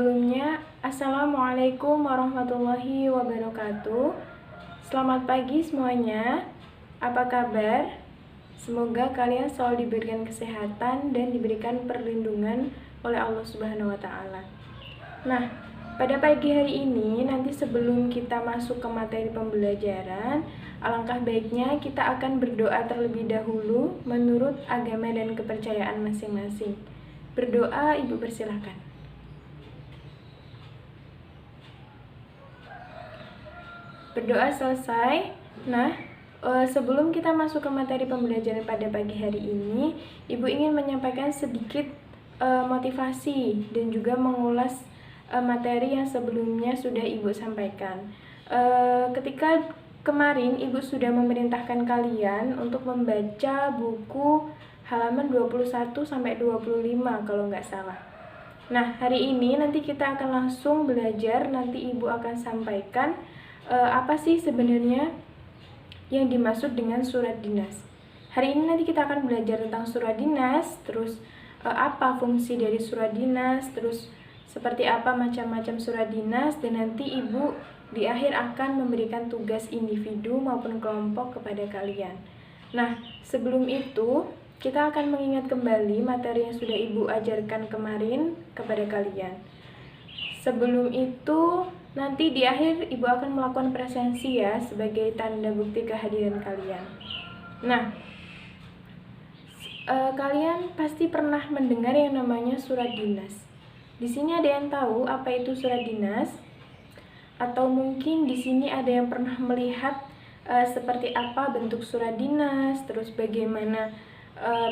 Sebelumnya, Assalamualaikum warahmatullahi wabarakatuh. Selamat pagi semuanya. Apa kabar? Semoga kalian selalu diberikan kesehatan dan diberikan perlindungan oleh Allah Subhanahu wa Ta'ala. Nah, pada pagi hari ini, nanti sebelum kita masuk ke materi pembelajaran, alangkah baiknya kita akan berdoa terlebih dahulu menurut agama dan kepercayaan masing-masing. Berdoa, Ibu persilahkan. Berdoa selesai. Nah, sebelum kita masuk ke materi pembelajaran pada pagi hari ini, Ibu ingin menyampaikan sedikit motivasi dan juga mengulas materi yang sebelumnya sudah Ibu sampaikan. Ketika kemarin Ibu sudah memerintahkan kalian untuk membaca buku halaman 21 sampai 25 kalau nggak salah. Nah, hari ini nanti kita akan langsung belajar, nanti Ibu akan sampaikan apa sih sebenarnya yang dimaksud dengan surat dinas. Hari ini nanti kita akan belajar tentang surat dinas, terus apa fungsi dari surat dinas, terus seperti apa macam-macam surat dinas, dan nanti Ibu di akhir akan memberikan tugas individu maupun kelompok kepada kalian. Nah, sebelum itu kita akan mengingat kembali materi yang sudah Ibu ajarkan kemarin kepada kalian. Sebelum itu, nanti di akhir Ibu akan melakukan presensi ya, sebagai tanda bukti kehadiran kalian. Nah, kalian pasti pernah mendengar yang namanya surat dinas. Di sini ada yang tahu apa itu surat dinas? Atau mungkin di sini ada yang pernah melihat seperti apa bentuk surat dinas, terus bagaimana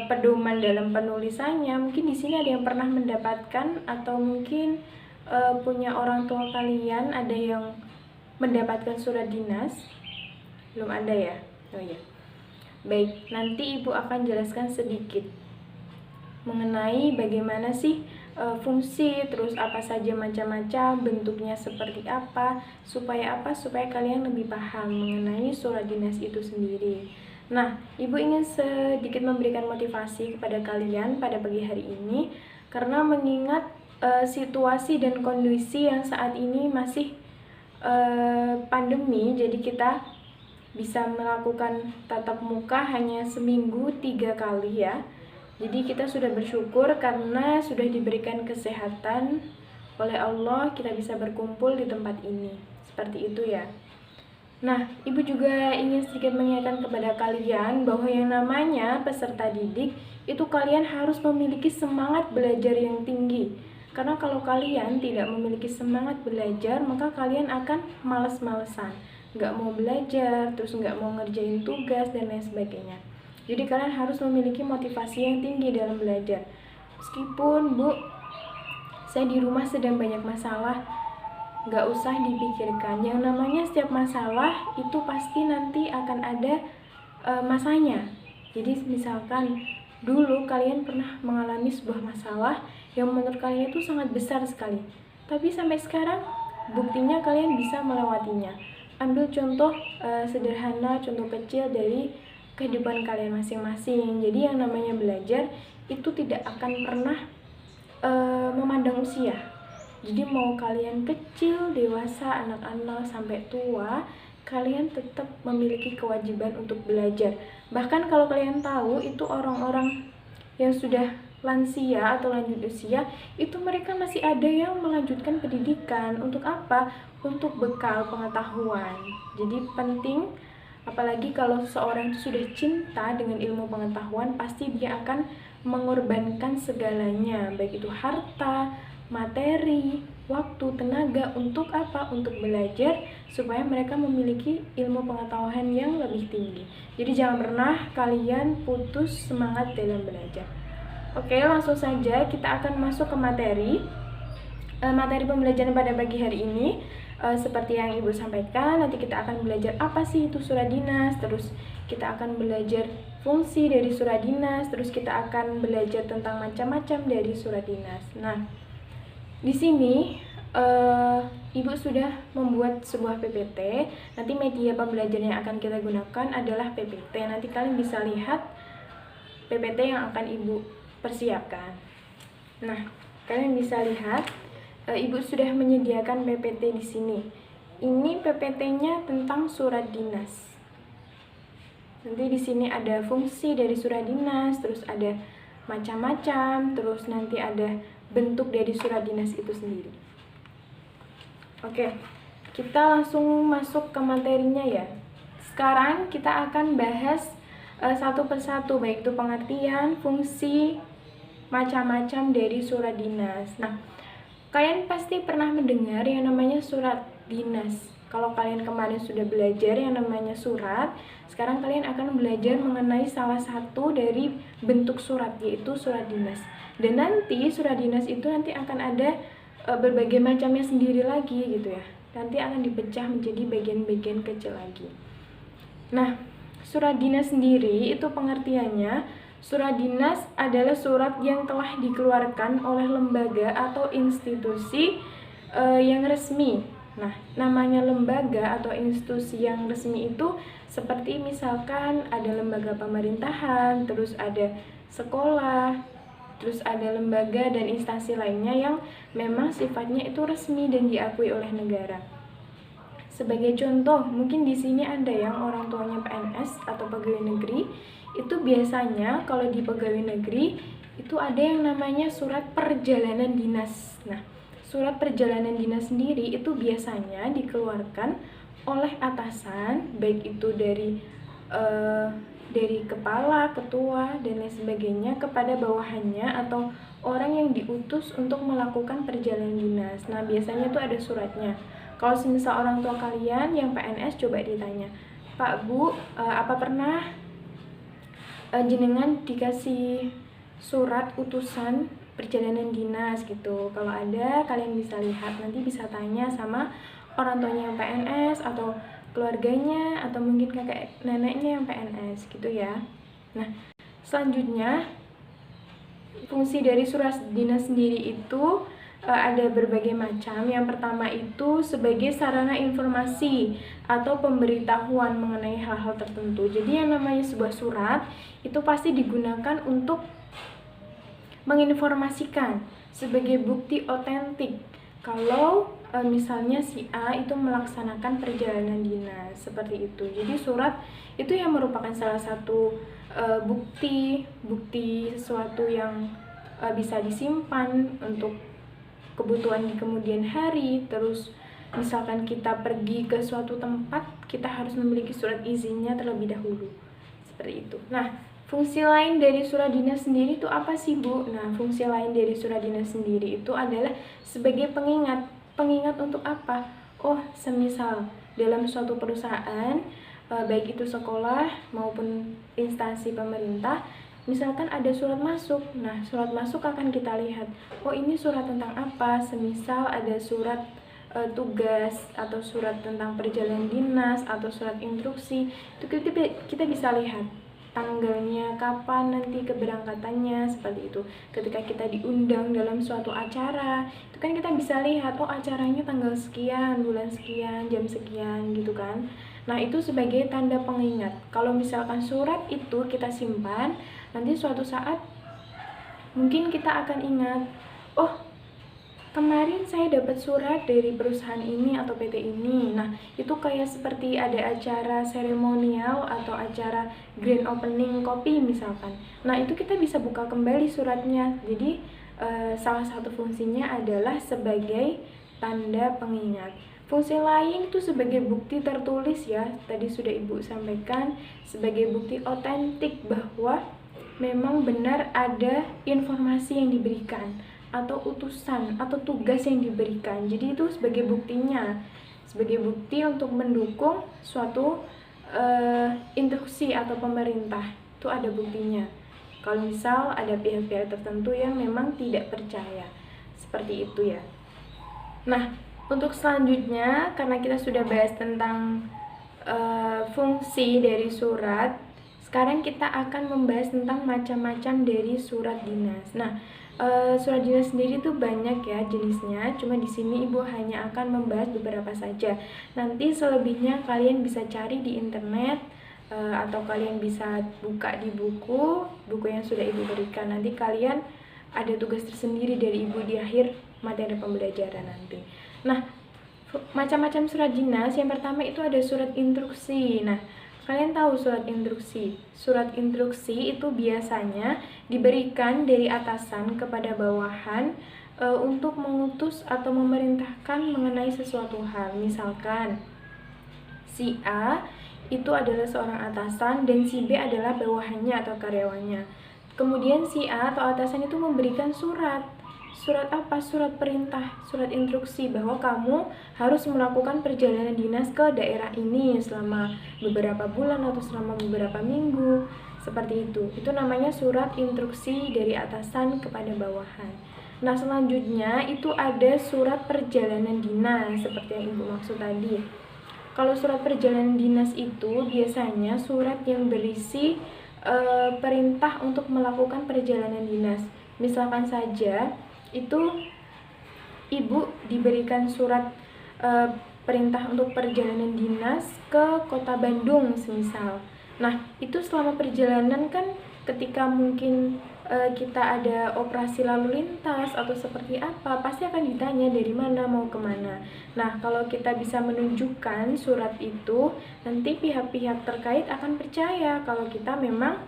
pedoman dalam penulisannya. Mungkin di sini ada yang pernah mendapatkan, atau mungkin punya orang tua kalian ada yang mendapatkan surat dinas? Belum ada ya? Oh ya. Baik, nanti Ibu akan jelaskan sedikit mengenai bagaimana sih fungsi, terus apa saja macam-macam, bentuknya seperti apa, supaya kalian lebih paham mengenai surat dinas itu sendiri. Nah, Ibu ingin sedikit memberikan motivasi kepada kalian pada pagi hari ini, karena mengingat situasi dan kondisi yang saat ini masih pandemi, jadi kita bisa melakukan tatap muka hanya seminggu 3 kali ya. Jadi kita sudah bersyukur karena sudah diberikan kesehatan oleh Allah, kita bisa berkumpul di tempat ini. Seperti itu ya. Nah, Ibu juga ingin sedikit mengingatkan kepada kalian bahwa yang namanya peserta didik itu kalian harus memiliki semangat belajar yang tinggi. Karena kalau kalian tidak memiliki semangat belajar, maka kalian akan males-malesan, nggak mau belajar, terus nggak mau ngerjain tugas, dan lain sebagainya. Jadi kalian harus memiliki motivasi yang tinggi dalam belajar. Meskipun, Bu, saya di rumah sedang banyak masalah, nggak usah dipikirkan. Yang namanya setiap masalah itu pasti nanti akan ada masanya. Jadi misalkan dulu kalian pernah mengalami sebuah masalah yang menurut kalian itu sangat besar sekali, tapi sampai sekarang buktinya kalian bisa melewatinya. Ambil contoh sederhana, contoh kecil dari kehidupan kalian masing-masing. Jadi yang namanya belajar itu tidak akan pernah memandang usia. Jadi mau kalian kecil, dewasa, anak-anak, sampai tua, kalian tetap memiliki kewajiban untuk belajar. Bahkan kalau kalian tahu itu orang-orang yang sudah lansia atau lanjut usia, itu mereka masih ada yang melanjutkan pendidikan. Untuk apa? Untuk bekal pengetahuan. Jadi penting, apalagi kalau seseorang itu sudah cinta dengan ilmu pengetahuan, pasti dia akan mengorbankan segalanya, baik itu harta, materi, waktu, tenaga, untuk apa? Untuk belajar, supaya mereka memiliki ilmu pengetahuan yang lebih tinggi. Jadi jangan pernah kalian putus semangat dalam belajar. Oke, langsung saja kita akan masuk ke materi pembelajaran pada pagi hari ini. Seperti yang Ibu sampaikan, nanti kita akan belajar apa sih itu surat dinas, terus kita akan belajar fungsi dari surat dinas, terus kita akan belajar tentang macam-macam dari surat dinas. Nah, di sini Ibu sudah membuat sebuah PPT. Nanti media pembelajaran yang akan kita gunakan adalah PPT. Nanti kalian bisa lihat PPT yang akan Ibu persiapkan. Nah, kalian bisa lihat Ibu sudah menyediakan PPT di sini. Ini PPT-nya tentang surat dinas. Nanti di sini ada fungsi dari surat dinas, terus ada macam-macam, terus nanti ada bentuk dari surat dinas itu sendiri. Oke, kita langsung masuk ke materinya ya. Sekarang kita akan bahas satu persatu, baik itu pengertian, fungsi, macam-macam dari surat dinas. Nah, kalian pasti pernah mendengar yang namanya surat dinas. Kalau kalian kemarin sudah belajar yang namanya surat, sekarang kalian akan belajar mengenai salah satu dari bentuk surat, yaitu surat dinas. Dan nanti surat dinas itu nanti akan ada berbagai macamnya sendiri lagi gitu ya. Nanti akan dipecah menjadi bagian-bagian kecil lagi. Nah, surat dinas sendiri itu pengertiannya, surat dinas adalah surat yang telah dikeluarkan oleh lembaga atau institusi yang resmi. Nah, namanya lembaga atau institusi yang resmi itu seperti misalkan ada lembaga pemerintahan, terus ada sekolah, terus ada lembaga dan instansi lainnya yang memang sifatnya itu resmi dan diakui oleh negara. Sebagai contoh, mungkin di sini ada yang orang tuanya PNS atau pegawai negeri. Itu biasanya kalau di pegawai negeri itu ada yang namanya surat perjalanan dinas. Nah, surat perjalanan dinas sendiri itu biasanya dikeluarkan oleh atasan, baik itu dari kepala, ketua, dan lain sebagainya kepada bawahannya atau orang yang diutus untuk melakukan perjalanan dinas. Nah, biasanya itu ada suratnya. Kalau semisal orang tua kalian yang PNS, coba ditanya, Pak, Bu, apa pernah jenengan dikasih surat utusan perjalanan dinas gitu? Kalau ada, kalian bisa lihat, nanti bisa tanya sama orang tuanya yang PNS atau keluarganya atau mungkin kakek neneknya yang PNS gitu ya. Nah, selanjutnya fungsi dari surat dinas sendiri itu ada berbagai macam. Yang pertama itu sebagai sarana informasi atau pemberitahuan mengenai hal-hal tertentu. Jadi yang namanya sebuah surat itu pasti digunakan untuk menginformasikan sebagai bukti otentik kalau misalnya si A itu melaksanakan perjalanan dinas seperti itu. Jadi surat itu yang merupakan salah satu bukti sesuatu yang bisa disimpan untuk kebutuhan di kemudian hari. Terus misalkan kita pergi ke suatu tempat, kita harus memiliki surat izinnya terlebih dahulu seperti itu. Nah, fungsi lain dari surat dinas sendiri itu apa sih, Bu? Nah, fungsi lain dari surat dinas sendiri itu adalah sebagai pengingat. Pengingat untuk apa? Oh, semisal dalam suatu perusahaan, baik itu sekolah maupun instansi pemerintah, misalkan ada surat masuk. Nah, surat masuk akan kita lihat, oh ini surat tentang apa? Semisal ada surat tugas atau surat tentang perjalanan dinas atau surat instruksi, itu kita bisa lihat tanggalnya, kapan nanti keberangkatannya, seperti itu. Ketika kita diundang dalam suatu acara, itu kan kita bisa lihat, oh acaranya tanggal sekian, bulan sekian, jam sekian, gitu kan. Nah, itu sebagai tanda pengingat. Kalau misalkan surat itu kita simpan, nanti suatu saat mungkin kita akan ingat, oh kemarin saya dapat surat dari perusahaan ini atau PT ini. Nah, itu kayak seperti ada acara seremonial atau acara grand opening kopi misalkan. Nah, itu kita bisa buka kembali suratnya. Jadi, salah satu fungsinya adalah sebagai tanda pengingat. Fungsi lain itu sebagai bukti tertulis ya. Tadi sudah Ibu sampaikan, sebagai bukti otentik bahwa memang benar ada informasi yang diberikan atau utusan atau tugas yang diberikan. Jadi itu sebagai buktinya, sebagai bukti untuk mendukung suatu instruksi atau pemerintah, itu ada buktinya. Kalau misal ada pihak-pihak tertentu yang memang tidak percaya, seperti itu ya. Nah, untuk selanjutnya, karena kita sudah bahas tentang fungsi dari surat, sekarang kita akan membahas tentang macam-macam dari surat dinas. Nah, surat dinas sendiri tuh banyak ya jenisnya, cuma di sini Ibu hanya akan membahas beberapa saja. Nanti selebihnya kalian bisa cari di internet atau kalian bisa buka di buku yang sudah Ibu berikan. Nanti kalian ada tugas tersendiri dari Ibu di akhir materi pembelajaran nanti. Nah, macam-macam surat dinas. Yang pertama itu ada surat instruksi. Nah, kalian tahu surat instruksi? Surat instruksi itu biasanya diberikan dari atasan kepada bawahan untuk mengutus atau memerintahkan mengenai sesuatu hal. Misalkan si A itu adalah seorang atasan dan si B adalah bawahannya atau karyawannya. Kemudian si A atau atasan itu memberikan surat. Surat apa? Surat perintah, surat instruksi bahwa kamu harus melakukan perjalanan dinas ke daerah ini selama beberapa bulan atau selama beberapa minggu. Seperti itu. Itu namanya surat instruksi dari atasan kepada bawahan. Nah, selanjutnya itu ada surat perjalanan dinas seperti yang Ibu maksud tadi. Kalau surat perjalanan dinas itu biasanya surat yang berisi perintah untuk melakukan perjalanan dinas. Misalkan saja itu Ibu diberikan surat perintah untuk perjalanan dinas ke kota Bandung semisal. Nah, itu selama perjalanan kan ketika mungkin kita ada operasi lalu lintas atau seperti apa, pasti akan ditanya dari mana mau kemana. Nah, kalau kita bisa menunjukkan surat itu, nanti pihak-pihak terkait akan percaya kalau kita memang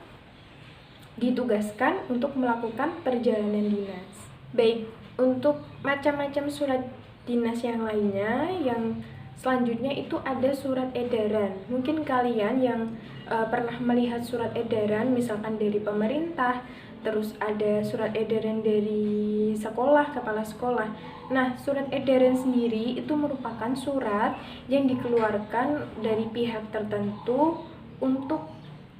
ditugaskan untuk melakukan perjalanan dinas. Baik, untuk macam-macam surat dinas yang lainnya, yang selanjutnya itu ada surat edaran. Mungkin kalian yang pernah melihat surat edaran misalkan dari pemerintah, terus ada surat edaran dari sekolah, kepala sekolah. Nah, surat edaran sendiri itu merupakan surat yang dikeluarkan dari pihak tertentu untuk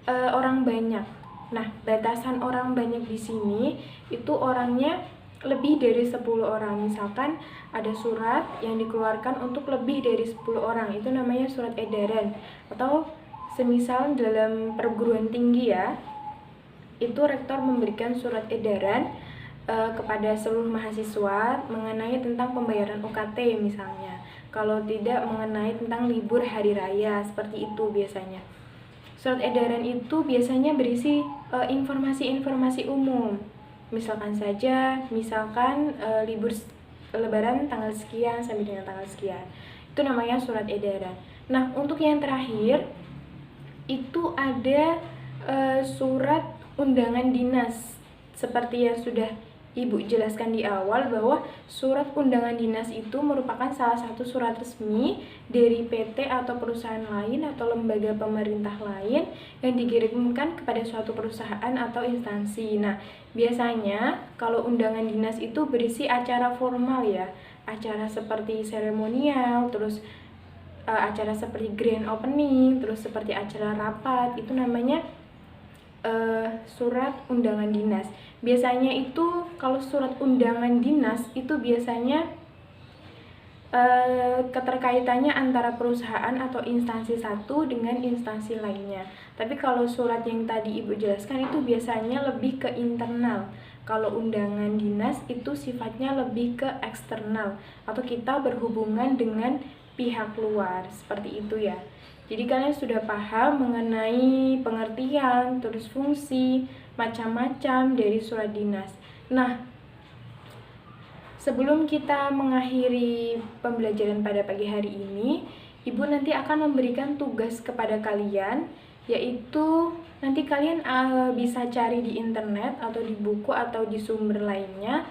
orang banyak. Nah, batasan orang banyak di sini itu orangnya lebih dari 10 orang. Misalkan ada surat yang dikeluarkan untuk lebih dari 10 orang, itu namanya surat edaran. Atau semisal dalam perguruan tinggi ya, itu rektor memberikan surat edaran kepada seluruh mahasiswa mengenai tentang pembayaran UKT misalnya. Kalau tidak mengenai tentang libur hari raya, seperti itu biasanya. Surat edaran itu biasanya berisi informasi-informasi umum. Misalkan libur lebaran tanggal sekian sampai dengan tanggal sekian. Itu namanya surat edaran. Nah, untuk yang terakhir itu ada surat undangan dinas. Seperti yang sudah Ibu jelaskan di awal bahwa surat undangan dinas itu merupakan salah satu surat resmi dari PT atau perusahaan lain atau lembaga pemerintah lain yang dikirimkan kepada suatu perusahaan atau instansi. Nah, biasanya kalau undangan dinas itu berisi acara formal ya, acara seperti seremonial, terus acara seperti grand opening, terus seperti acara rapat, itu namanya surat undangan dinas. Biasanya itu kalau surat undangan dinas itu biasanya keterkaitannya antara perusahaan atau instansi satu dengan instansi lainnya. Tapi kalau surat yang tadi Ibu jelaskan itu biasanya lebih ke internal. Kalau undangan dinas itu sifatnya lebih ke eksternal atau kita berhubungan dengan pihak luar, seperti itu ya. Jadi kalian sudah paham mengenai pengertian, terus fungsi, macam-macam dari surat dinas. Nah, sebelum kita mengakhiri pembelajaran pada pagi hari ini, Ibu nanti akan memberikan tugas kepada kalian, yaitu nanti kalian bisa cari di internet atau di buku atau di sumber lainnya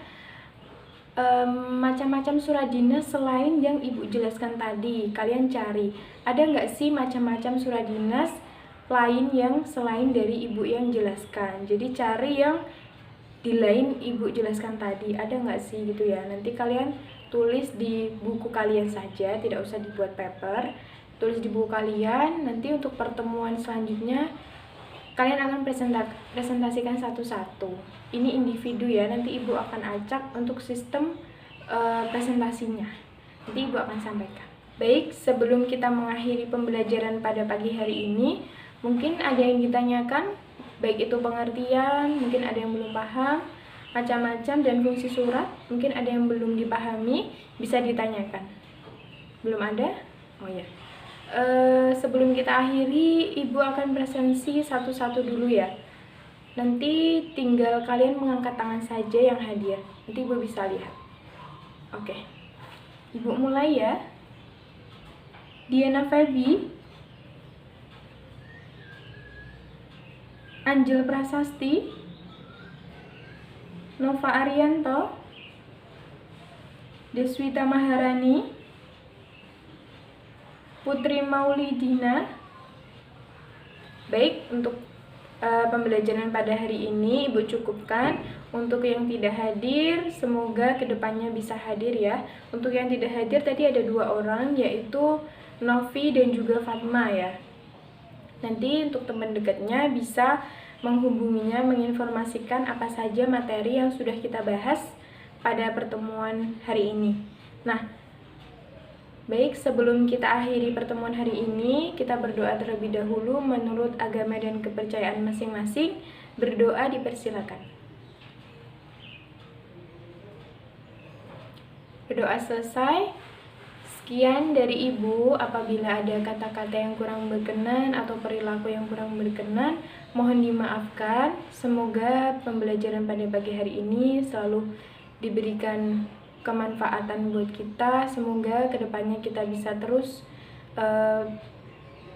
macam-macam surat dinas selain yang Ibu jelaskan tadi. Kalian cari, ada nggak sih macam-macam surat dinas lain yang selain dari Ibu yang jelaskan. Jadi cari yang di lain Ibu jelaskan tadi, ada nggak sih gitu ya. Nanti kalian tulis di buku kalian saja, tidak usah dibuat paper. Tulis di buku kalian, nanti untuk pertemuan selanjutnya kalian akan presentasikan satu-satu. Ini individu ya, nanti Ibu akan acak untuk sistem presentasinya. Nanti Ibu akan sampaikan. Baik, sebelum kita mengakhiri pembelajaran pada pagi hari ini, mungkin ada yang ditanyakan, baik itu pengertian, mungkin ada yang belum paham, macam-macam, dan fungsi surat, mungkin ada yang belum dipahami, bisa ditanyakan. Belum ada? Oh ya. Sebelum kita akhiri, Ibu akan presentasi satu-satu dulu ya. Nanti tinggal kalian mengangkat tangan saja yang hadir. Nanti Ibu bisa lihat. Oke, Ibu mulai ya. Diana Febi, Angel Prasasti, Nova Arianto, Deswita Maharani, Putri Maulidina. Baik, untuk pembelajaran pada hari ini Ibu cukupkan. Untuk yang tidak hadir, semoga kedepannya bisa hadir ya. Untuk yang tidak hadir tadi ada 2 orang, yaitu Novi dan juga Fatma ya. Nanti untuk teman dekatnya bisa menghubunginya, menginformasikan apa saja materi yang sudah kita bahas pada pertemuan hari ini. Nah, baik, sebelum kita akhiri pertemuan hari ini, kita berdoa terlebih dahulu menurut agama dan kepercayaan masing-masing. Berdoa dipersilakan. Berdoa selesai. Sekian dari Ibu. Apabila ada kata-kata yang kurang berkenan atau perilaku yang kurang berkenan, mohon dimaafkan. Semoga pembelajaran pada pagi hari ini selalu diberikan kemanfaatan buat kita. Semoga kedepannya kita bisa terus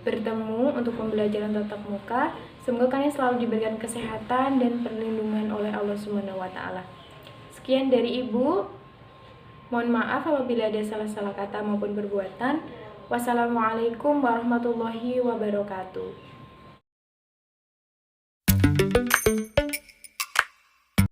bertemu untuk pembelajaran tatap muka. Semoga kalian selalu diberikan kesehatan dan perlindungan oleh Allah Subhanahu wa Ta'ala. Sekian dari Ibu. Mohon maaf apabila ada salah-salah kata maupun perbuatan. Wassalamualaikum warahmatullahi wabarakatuh.